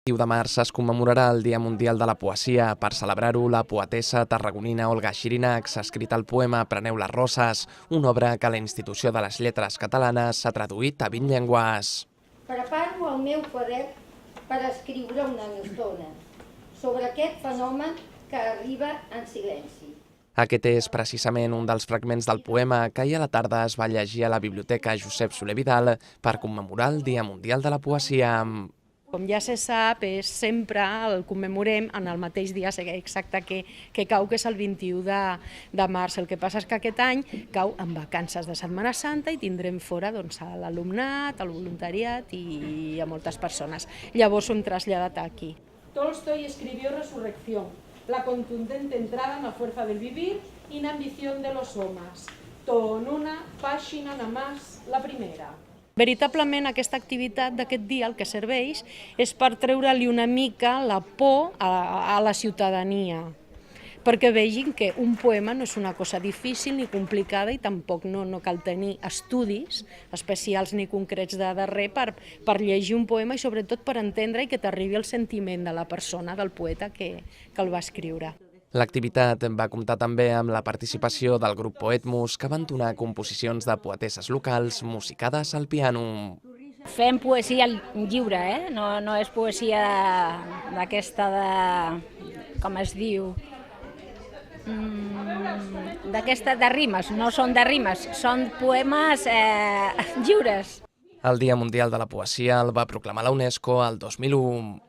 El 1 de març es commemorarà el Dia Mundial de la Poesia. Per celebrar-ho, la poetessa tarragonina Olga Xirinacs ha escrit el poema Preneu les roses, una obra que la Institució de les Lletres Catalanes s'ha traduït a 20 llengües. Preparo el meu quadern per escriure una estona sobre aquest fenomen que arriba en silenci. Aquest és precisament un dels fragments del poema que ahir a la tarda es va llegir a la Biblioteca Josep Soler Vidal per commemorar el Dia Mundial de la Poesia. Com ja se sap, sempre el commemorem en el mateix dia exacte que cau, que és el 21 de març. El que passa és que aquest any cau en vacances de Setmana Santa i tindrem fora l'alumnat, el voluntariat i a moltes persones. Llavors ho hem traslladat aquí. Tolstoy escribió Resurrección, la contundente entrada en la fuerza del vivir y en la ambición de los homes. Con una pàgina nada más, la primera. Veritablement aquesta activitat d'aquest dia el que serveix és per treure-li una mica la por a la ciutadania, perquè vegin que un poema no és una cosa difícil ni complicada i tampoc no cal tenir estudis especials ni concrets de res per llegir un poema i sobretot per entendre i que t'arribi el sentiment de la persona, del poeta que el va escriure. L'activitat va comptar també amb la participació del grup Poetmus, que va entonar composicions de poetesses locals musicades al piano. Fem poesia lliure, no és poesia d'aquesta com es diu, d'aquesta de rimes, no són de rimes, són poemes lliures. El Dia Mundial de la Poesia el va proclamar la UNESCO el 2001.